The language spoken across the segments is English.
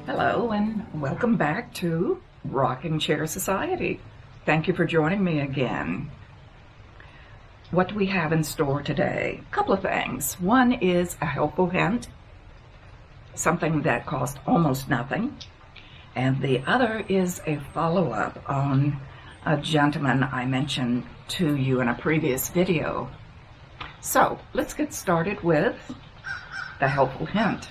Hello and welcome back to Rocking Chair Society. Thank you for joining me again. What do we have in store today? A couple of things. One is a helpful hint, something that cost almost nothing. And the other is a follow-up on a gentleman I mentioned to you in a previous video. So let's get started with the helpful hint.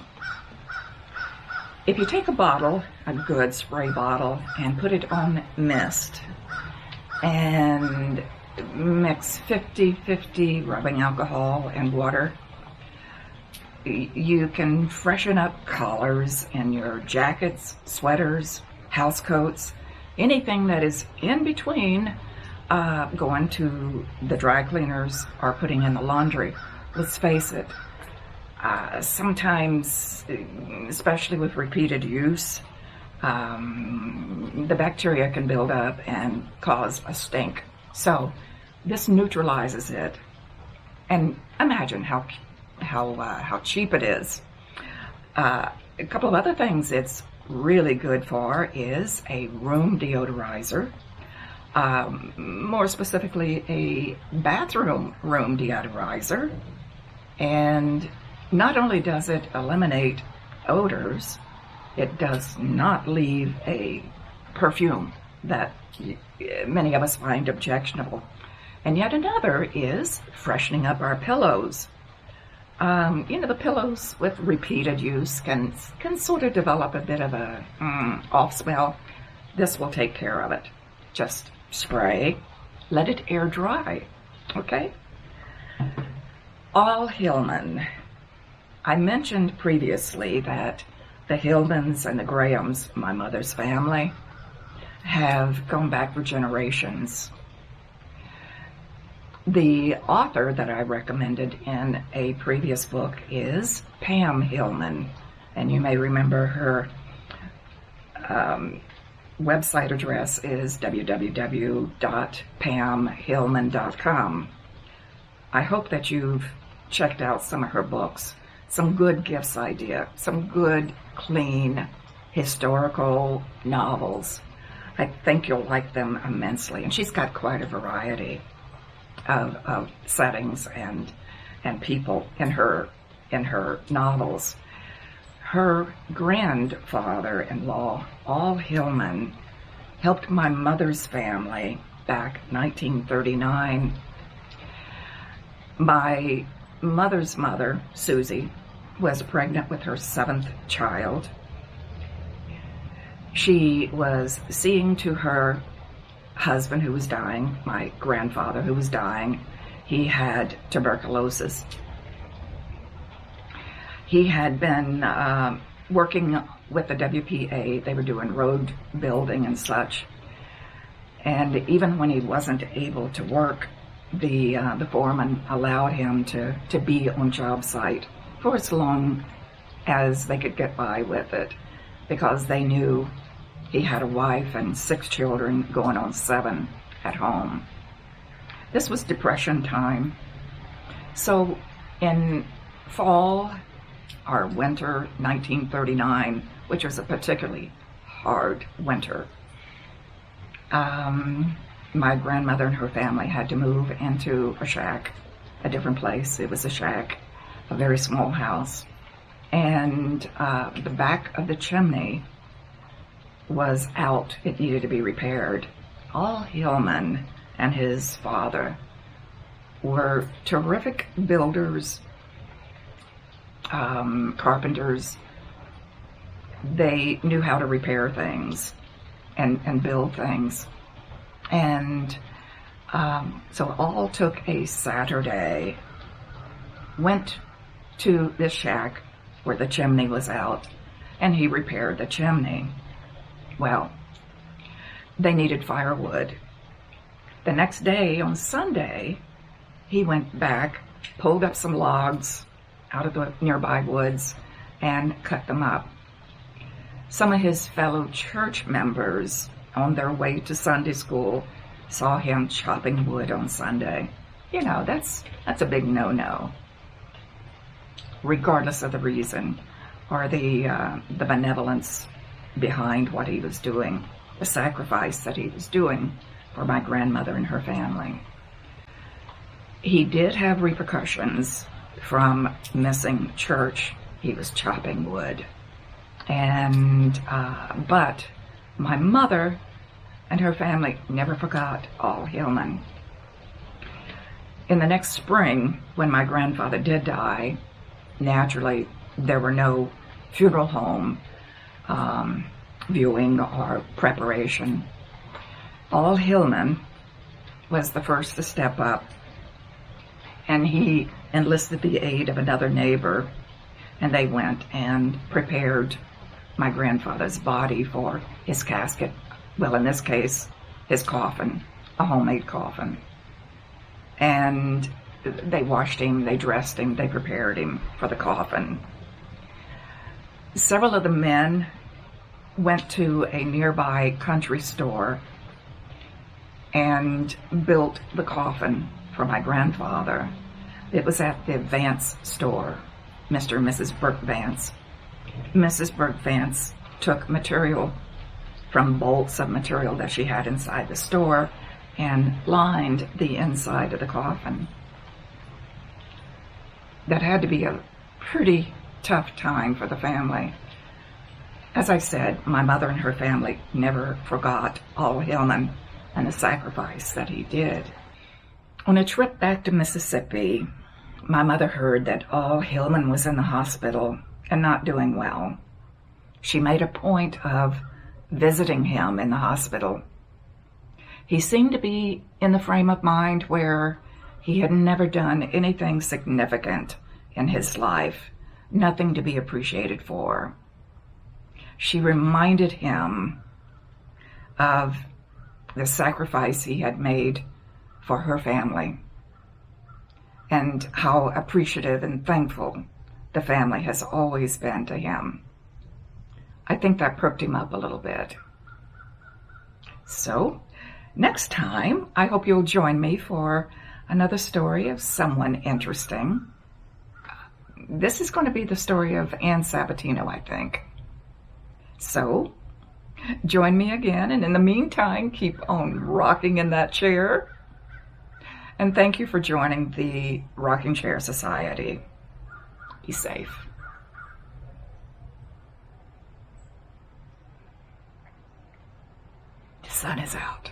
If you take a bottle, a good spray bottle, and put it on mist and mix 50-50 rubbing alcohol and water, you can freshen up collars in your jackets, sweaters, house coats, anything that is in between going to the dry cleaners or putting in the laundry. Let's face it, sometimes, especially with repeated use, the bacteria can build up and cause a stink. So this neutralizes it. And imagine how cheap it is. A couple of other things it's really good for is a room deodorizer. More specifically, a bathroom room deodorizer. And not only does it eliminate odors, it does not leave a perfume that many of us find objectionable. And yet another is freshening up our pillows. The pillows with repeated use can sort of develop a bit of a off smell. This will take care of it. Just spray, let it air dry, okay? All Hillman. I mentioned previously that the Hillmans and the Grahams, my mother's family, have gone back for generations. The author that I recommended in a previous book is Pam Hillman, and you may remember her website address is www.pamhillman.com. I hope that you've checked out some of her books. Some good gifts idea, some good, clean, historical novels. I think you'll like them immensely. And she's got quite a variety of settings and people in her novels. Her grandfather-in-law, All Hillman, helped my mother's family back 1939. My mother's mother, Susie, was pregnant with her 7th child. She was seeing to her husband who was dying, my grandfather who was dying. He had tuberculosis. He had been working with the WPA. They were doing road building and such. And even when he wasn't able to work, the foreman allowed him to be on job site for as long as they could get by with it, because they knew he had a wife and 6 children, going on 7 at home. This was Depression time. So in fall or winter 1939, which was a particularly hard winter, my grandmother and her family had to move into a shack, a different place. It was a shack, a very small house. And the back of the chimney was out. It needed to be repaired. All Hillman and his father were terrific builders, carpenters. They knew how to repair things and build things. And so all took a Saturday, went to this shack where the chimney was out, and he repaired the chimney. Well, they needed firewood. The next day, on Sunday, he went back, pulled up some logs out of the nearby woods, and cut them up. Some of his fellow church members on their way to Sunday school saw him chopping wood on Sunday. You know, that's a big no-no, regardless of the reason or the benevolence behind what he was doing, the sacrifice that he was doing for my grandmother and her family. He did have repercussions from missing church. He was chopping wood. But my mother and her family never forgot Al Hillman. In the next spring, when my grandfather did die, naturally there were no funeral home viewing or preparation. Al Hillman was the first to step up, and he enlisted the aid of another neighbor, and they went and prepared my grandfather's body for his casket. Well, in this case, his coffin, a homemade coffin. And they washed him, they dressed him, they prepared him for the coffin. Several of the men went to a nearby country store and built the coffin for my grandfather. It was at the Vance store, Mr. and Mrs. Burke Vance. Mrs. Burke Vance took material from bolts of material that she had inside the store and lined the inside of the coffin. That had to be a pretty tough time for the family. As I said, my mother and her family never forgot Al Hillman and the sacrifice that he did. On a trip back to Mississippi, my mother heard that Al Hillman was in the hospital and not doing well. She made a point of visiting him in the hospital. He seemed to be in the frame of mind where he had never done anything significant in his life, nothing to be appreciated for. She reminded him of the sacrifice he had made for her family and how appreciative and thankful the family has always been to him. I think that perked him up a little bit. So, next time, I hope you'll join me for another story of someone interesting. This is going to be the story of Ann Sabatino, I think. So, join me again, and in the meantime, keep on rocking in that chair. And thank you for joining the Rocking Chair Society. Be safe. The sun is out.